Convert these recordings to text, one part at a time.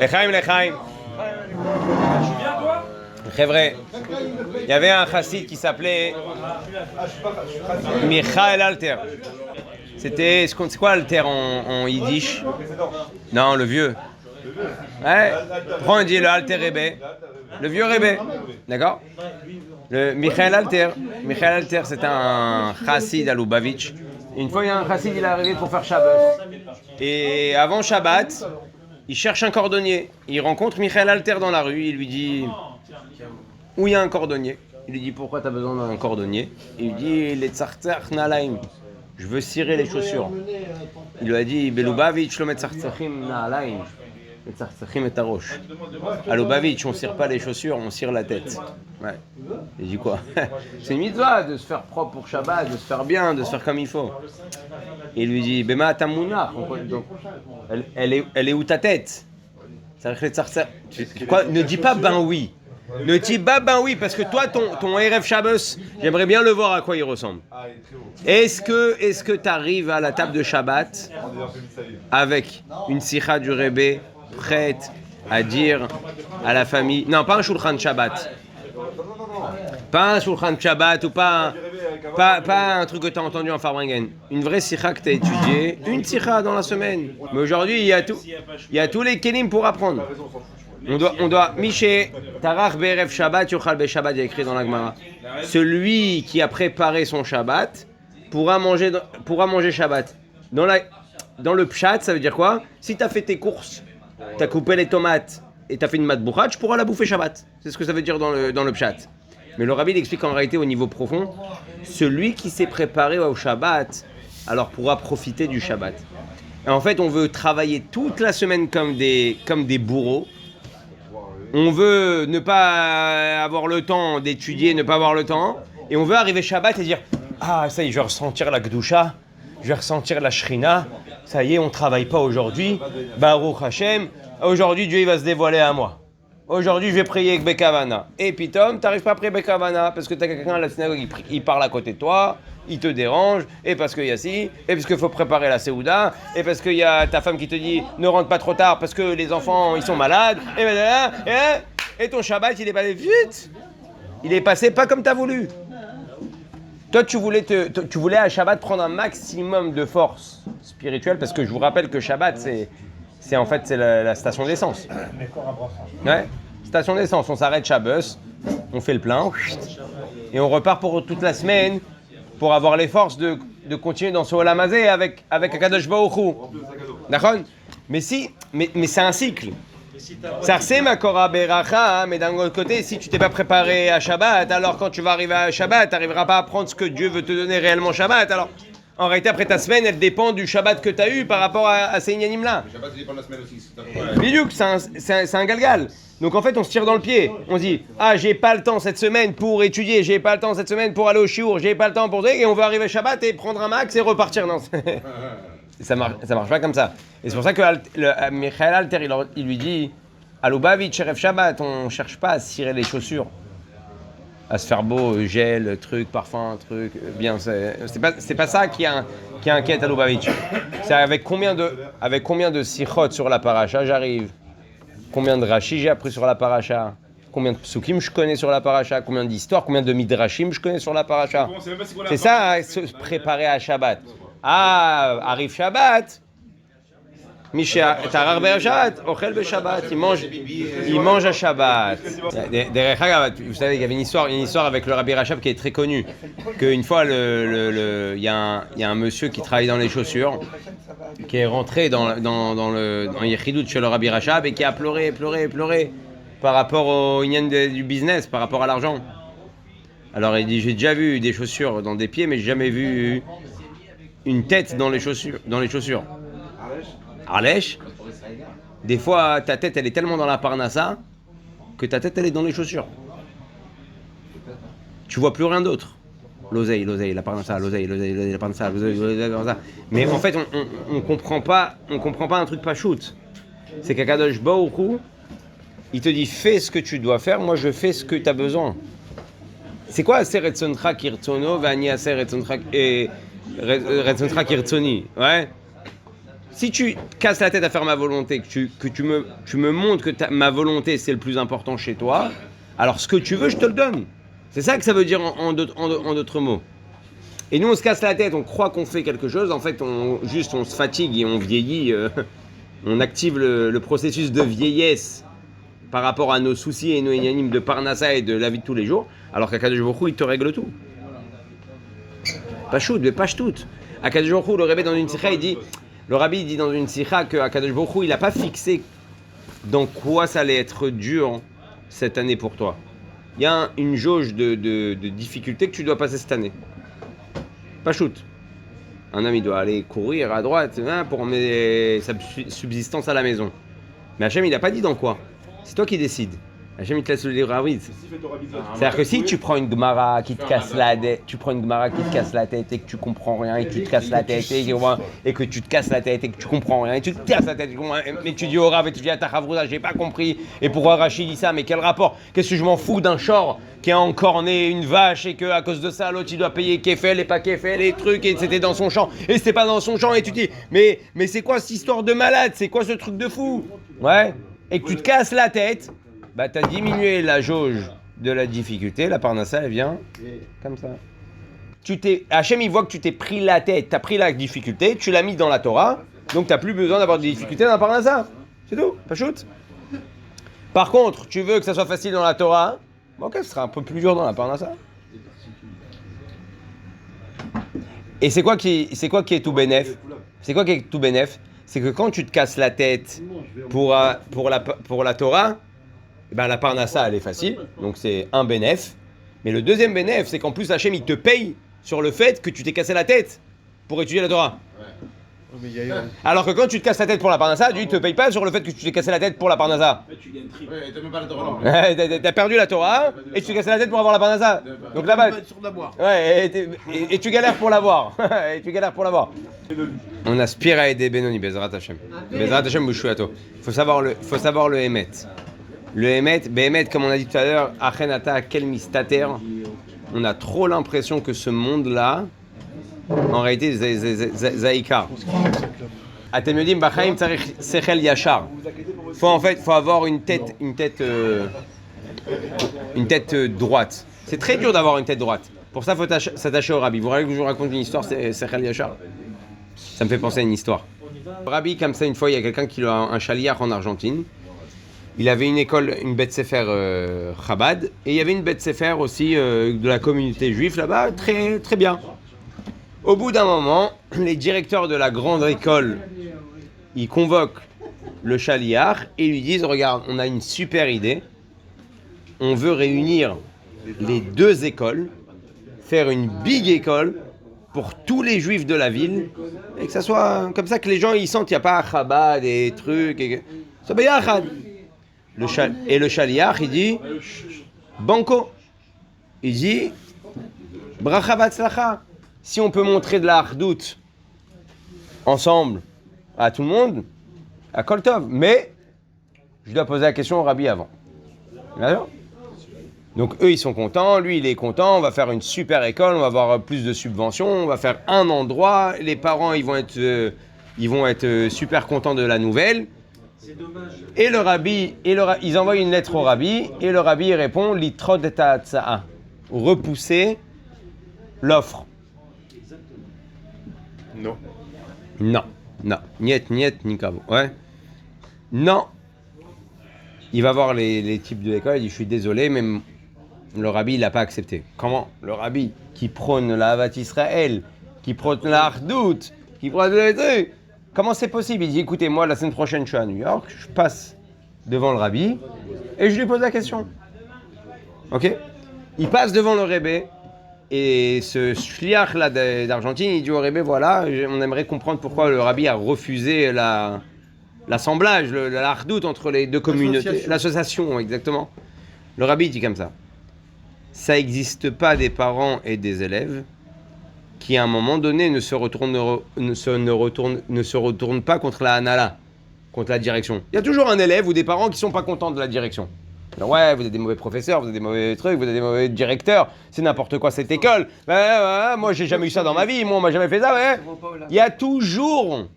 Lechaim, Lechaim. Vrai, il y avait un chassid qui s'appelait Michael Alter. C'est quoi Alter en yiddish? Non, le vieux. Ouais. Prends, on dit le Alter Rebbe. Le vieux Rebbe. D'accord? Le Michael Alter. Michael Alter, c'est un chassid à Lubavitch. Une fois, il y a un chassid, il est arrivé pour faire Shabbat. Et avant Shabbat, il cherche un cordonnier. Il rencontre Michael Alter dans la rue. Il lui dit où il y a un cordonnier. Il lui dit pourquoi tu as besoin d'un cordonnier. Il lui dit les tzartzach nalaim. Je veux cirer les chaussures. Il lui a dit Belubavitch lo metzartzachim nalaim. Metzartzachim et tarosh. À Lubavitch, on cire pas les chaussures, on cire la tête. Ouais. Il dit quoi? C'est une mitzvah de se faire propre pour Shabbat, de se faire bien, de se faire comme il faut. Il lui dit Bema tamouna. Elle est où ta tête? Quoi? Ne dis pas ben oui. Ne dis pas ben oui, parce que toi, ton Erev Shabbos, j'aimerais bien le voir à quoi il ressemble. Est-ce que tu arrives à la table de Shabbat avec une sikha du Rebbe prête à dire à la famille, non, pas un shulchan Shabbat, pas un shulchan Shabbat ou pas un truc que tu as entendu en Farbringen, une vraie sikha que tu as étudiée, une sikha dans la semaine. Mais aujourd'hui, il y a tous les kelim pour apprendre. On doit Miché, Tarach Berev Shabbat, Yochal Be Shabbat, il y a écrit dans la Gemara. Celui qui a préparé son Shabbat pourra manger Shabbat. Dans le pshat, ça veut dire quoi? Si tu as fait tes courses, tu as coupé les tomates et tu as fait une matbouchat, tu pourras la bouffer Shabbat. C'est ce que ça veut dire dans le pshat. Mais le rabbi il explique en réalité au niveau profond, celui qui s'est préparé au Shabbat, alors pourra profiter du Shabbat. Et en fait, on veut travailler toute la semaine comme des bourreaux. On veut ne pas avoir le temps d'étudier, ne pas avoir le temps. Et on veut arriver Shabbat et dire ah, ça y est, je vais ressentir la Gdusha, je vais ressentir la Shrina. Ça y est, on ne travaille pas aujourd'hui. Baruch Hashem, aujourd'hui Dieu il va se dévoiler à moi. Aujourd'hui je vais prier avec Bekavana. Et puis Tom, tu n'arrives pas à prier Bekavana parce que tu as quelqu'un à la synagogue, il parle à côté de toi, il te dérange, et parce qu'il y a ci, et parce qu'il faut préparer la Séouda, et parce qu'il y a ta femme qui te dit ne rentre pas trop tard parce que les enfants ils sont malades, et ton Shabbat il est passé vite. Il est passé pas comme tu as voulu. Toi, tu voulais à Shabbat prendre un maximum de force spirituelle, parce que je vous rappelle que Shabbat, c'est en fait la station d'essence. Ouais, station d'essence. On s'arrête Shabbos, on fait le plein, et on repart pour toute la semaine pour avoir les forces de continuer dans ce Olam Hazé avec Akadosh Baruch Hu. D'accord? Mais c'est un cycle. Ça c'est ma Korah Beracha, mais d'un autre côté, si tu t'es pas préparé à Shabbat, alors quand tu vas arriver à Shabbat, tu n'arriveras pas à prendre ce que Dieu veut te donner réellement Shabbat. Alors, en réalité, après ta semaine, elle dépend du Shabbat que tu as eu par rapport à ces inyanim-là. Le Shabbat, ça dépend de la semaine aussi. Bidiouk, c'est un galgal. Donc en fait, on se tire dans le pied. On se dit, ah, j'ai pas le temps cette semaine pour étudier, j'ai pas le temps cette semaine pour aller au shiur, j'ai pas le temps pour ça, et on veut arriver à Shabbat et prendre un max et repartir. Non, ça marche pas comme ça. Et c'est pour ça que Michael Alter, il lui dit, à Lubavitch, Erev Shabbat, on cherche pas à cirer les chaussures, à se faire beau, gel, truc, parfum, truc, bien. C'est pas ça qui inquiète à Lubavitch. C'est avec combien de sichot sur la paracha j'arrive, combien de Rashi j'ai appris sur la paracha, combien de psukim je connais sur la paracha, combien d'histoires, combien de midrashim je connais sur la paracha. C'est ça, se préparer à Shabbat. Ah, arrive Shabbat. Misha, Tarar Be'er Shabbat, Ochel Be Shabbat, il mange à Shabbat. Vous savez, il y avait une histoire avec le Rabbi Rachab qui est très connue. Qu'une fois, il y a un monsieur qui travaille dans les chaussures, qui est rentré dans Yechidut chez le Rabbi Rachab et qui a pleuré par rapport au inyan du business, par rapport à l'argent. Alors il dit, j'ai déjà vu des chaussures dans des pieds, mais j'ai jamais vu une tête dans les chaussures. Arlèche, des fois ta tête elle est tellement dans la parnassa que ta tête elle est dans les chaussures. Tu vois plus rien d'autre. L'oseille, la parnassa, l'oseille, la parnassa, l'oseille, la parnassa. Mais en fait on comprend pas un truc pas shoot. C'est qu'Akadosh Baruch Hu, il te dit fais ce que tu dois faire, moi je fais ce que tu as besoin. C'est quoi Aser Retzoncha Kirtzono, Vani Aser Retzoncha Kirtzoni? Ouais. Si tu casses la tête à faire ma volonté, que tu me montres que ma volonté c'est le plus important chez toi, alors ce que tu veux, je te le donne. C'est ça que ça veut dire en d'autres mots. Et nous, on se casse la tête, on croit qu'on fait quelque chose, en fait, on se fatigue et on vieillit, on active le processus de vieillesse par rapport à nos soucis et nos énanimes de Parnassa et de la vie de tous les jours, alors qu'Akadosh Baruch Hu, il te règle tout. Pas choute, mais pas tout. Akadosh Baruch Hu, le Rebbe dans une sikha, le Rabbi dit dans une sikha que Akadosh Baruch Hu, il n'a pas fixé dans quoi ça allait être dur cette année pour toi. Il y a une jauge de difficultés que tu dois passer cette année. Pas shoot. Un homme, il doit aller courir à droite pour emmener sa subsistance à la maison. Mais Hachem, il n'a pas dit dans quoi. C'est toi qui décides. Hachem, il te laisse le libre arbitre. C'est-à-dire que si tu prends une Gemara qui te casse la tête, et que tu comprends rien et que tu te casses la tête et que tu te casses la tête et que tu comprends rien et tu te casses la tête, mais tu dis au Rav et tu dis à ta Chavruda, j'ai pas compris. Et pourquoi Rachid dit ça? Mais quel rapport? Qu'est-ce que je m'en fous d'un short qui a encore né une vache et que à cause de ça l'autre il doit payer Kefel et pas Kefel les trucs et c'était dans son champ et c'était pas dans son champ et tu dis mais c'est quoi cette histoire de malade? C'est quoi ce truc de fou? Ouais. Et que tu te casses la tête. Bah, tu as diminué la jauge de la difficulté, la parnassa, elle vient comme ça. Hachem, il voit que tu t'es pris la tête, tu as pris la difficulté, tu l'as mis dans la Torah, donc tu n'as plus besoin d'avoir des difficultés dans la parnassa. C'est tout, pas shoot. Par contre, tu veux que ça soit facile dans la Torah, ok, ce sera un peu plus dur dans la parnassa. Et c'est quoi qui est tout bénef? C'est quoi qui est tout bénef? C'est que quand tu te casses la tête pour la Torah, ben la parnassa elle est facile, donc c'est un bénéf. Mais le deuxième bénéf, c'est qu'en plus Hachem il te paye sur le fait que tu t'es cassé la tête pour étudier la Torah. Alors que quand tu te casses la tête pour la parnassa, Dieu ne te paye pas sur le fait que tu t'es cassé la tête pour la parnassa. Tu gagnes triple. Ouais, t'as même pas la Torah. T'as perdu la Torah et tu t'es cassé la tête pour avoir la parnassa. Donc là-bas. Ouais, et tu galères pour l'avoir. Et tu galères pour l'avoir. On aspire à aider Benoni, Bezrat Hashem. Bezrat Hashem Bouchouato. Faut savoir le Emet. Le Emet, comme on a dit tout à l'heure, Achenata Kel Mistater. On a trop l'impression que ce monde-là, en réalité, Zaïkar. Atemyodim Bachaim Tsarich Sechel Yachar. Faut avoir une tête droite. C'est très dur d'avoir une tête droite. Pour ça, il faut s'attacher au Rabbi. Vous voulez que je vous raconte une histoire, c'est Sechel Yachar? Ça me fait penser à une histoire. Le Rabbi, comme ça, une fois, il y a quelqu'un qui a un chaliar en Argentine. Il avait une école, une bête sefer Chabad, et il y avait une bête sefer aussi de la communauté juive là-bas, très, très bien. Au bout d'un moment, les directeurs de la grande école, ils convoquent le chaliar et lui disent, regarde, on a une super idée, on veut réunir les deux écoles, faire une big école pour tous les juifs de la ville, et que ça soit comme ça que les gens ils sentent qu'il n'y a pas Chabad et trucs, et que ça va yachad. Et le chaliar, il dit Banco. Il dit Bracha Vatzlacha. Si on peut montrer de la hardout ensemble à tout le monde, à Koltov. Mais je dois poser la question au Rabbi avant. D'accord? Donc eux, ils sont contents. Lui, il est content. On va faire une super école. On va avoir plus de subventions. On va faire un endroit. Les parents, ils vont être super contents de la nouvelle. C'est dommage. Et le Rabbi, ils envoient une lettre au Rabbi, et le Rabbi répond Litrod ta'atsa'a, repousser l'offre. Non. Niet, nikavo. Ouais. Non. Il va voir les types de l'école, il dit je suis désolé, mais le Rabbi il l'a pas accepté. Comment? Le Rabbi qui prône la Havat Israël, qui prône la Hardout, qui prône les trucs. Comment c'est possible? Il dit, écoutez, moi, la semaine prochaine, je suis à New York, je passe devant le Rabbi et je lui pose la question. Ok? Il passe devant le Rebbe et ce shliach là d'Argentine, il dit au Rebbe, voilà, on aimerait comprendre pourquoi le Rabbi a refusé l'assemblage, la hardout entre les deux communautés, l'association, exactement. Le Rabbi dit comme ça. Ça n'existe pas des parents et des élèves qui à un moment donné ne se retourne pas contre la hanala, contre la direction. Il y a toujours un élève ou des parents qui ne sont pas contents de la direction. Alors, ouais, vous êtes des mauvais professeurs, vous êtes des mauvais trucs, vous êtes des mauvais directeurs, c'est n'importe quoi cette école. Moi, j'ai jamais eu ça dans ma vie, moi, on m'a jamais fait ça. Ouais. Il y a toujours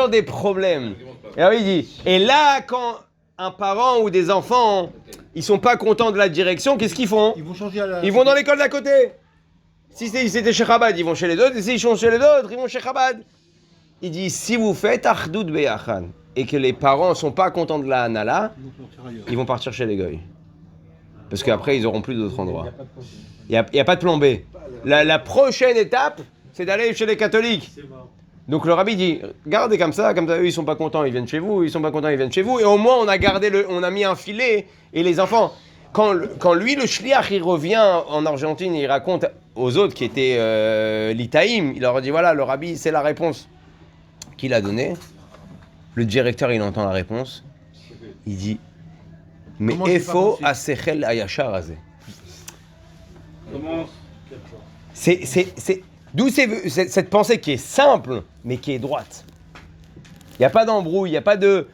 des problèmes. Et alors, il dit, et là, quand un parent ou des enfants, ils sont pas contents de la direction, qu'est-ce qu'ils font? Ils vont changer à la... Ils vont dans l'école d'à côté. Si c'était chez Chabad, ils vont chez les autres, et s'ils sont chez les autres, ils vont chez Chabad. Il dit, si vous faites Achdut Beyachan, et que les parents ne sont pas contents de la Hanala, ils vont partir chez les Goy. Parce qu'après, ils n'auront plus d'autres endroits. Il n'y a pas de plan B. La prochaine étape, c'est d'aller chez les catholiques. Donc le rabbi dit, gardez comme ça, eux, ils sont pas contents, ils viennent chez vous, ils sont pas contents, ils viennent chez vous. Et au moins, on a mis un filet, et les enfants... Quand lui, le shliach, il revient en Argentine, il raconte aux autres qui étaient l'Itaïm, il leur dit, voilà, le rabbi, c'est la réponse qu'il a donnée. Le directeur, il entend la réponse. Il dit, mais efo asechel ayashar azeh. D'où c'est cette pensée qui est simple, mais qui est droite. Il n'y a pas d'embrouille, il n'y a pas de...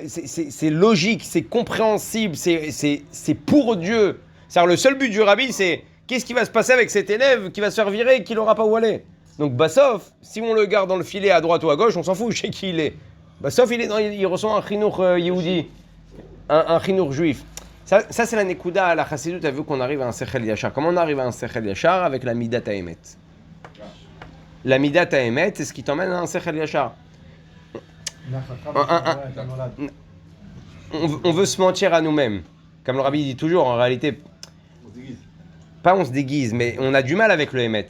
C'est logique, c'est compréhensible, c'est pour Dieu. C'est-à-dire le seul but du rabbi, c'est qu'est-ce qui va se passer avec cet élève qui va se faire virer et qui n'aura pas où aller. Donc Bassov, si on le garde dans le filet à droite ou à gauche, on s'en fout, je sais qui il est. Bassov, il reçoit un chinour Yehudi, un chinour juif. Ça c'est la nekuda à la chassidut, tu as vu qu'on arrive à un sechel yachar. Comment on arrive à un sechel yachar? Avec la midat haemet. La midat haemet, c'est ce qui t'emmène à un sechel yachar. On veut se mentir à nous-mêmes. Comme le rabbi dit toujours, en réalité, on se déguise, mais on a du mal avec le émet.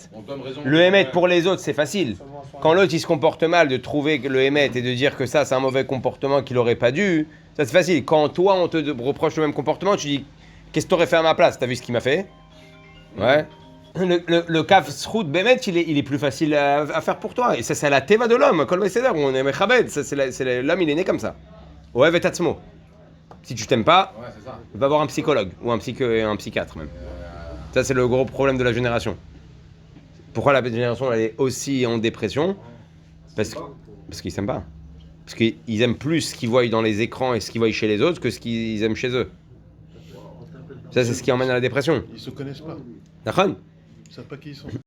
Le émet pour les autres, c'est facile. Quand l'autre il se comporte mal, de trouver le émet et de dire que ça c'est un mauvais comportement qu'il n'aurait pas dû, ça c'est facile. Quand toi on te reproche le même comportement, tu dis qu'est-ce que tu aurais fait à ma place? T'as vu ce qu'il m'a fait? Ouais. Le kaf srout bémet, il est plus facile à faire pour toi. Et ça, c'est la teva de l'homme. Kol Meseder, on est mechabed. L'homme, il est né comme ça. Oev et atzmo. Si tu t'aimes pas, va voir un psychologue ou un psychiatre même. Ça, c'est le gros problème de la génération. Pourquoi la génération elle est aussi en dépression? Parce qu'ils s'aiment pas. Parce qu'ils aiment plus ce qu'ils voient dans les écrans et ce qu'ils voient chez les autres que ce qu'ils aiment chez eux. Ça, c'est ce qui emmène à la dépression. Ils se connaissent pas. D'accord? Ils savent pas qui ils sont.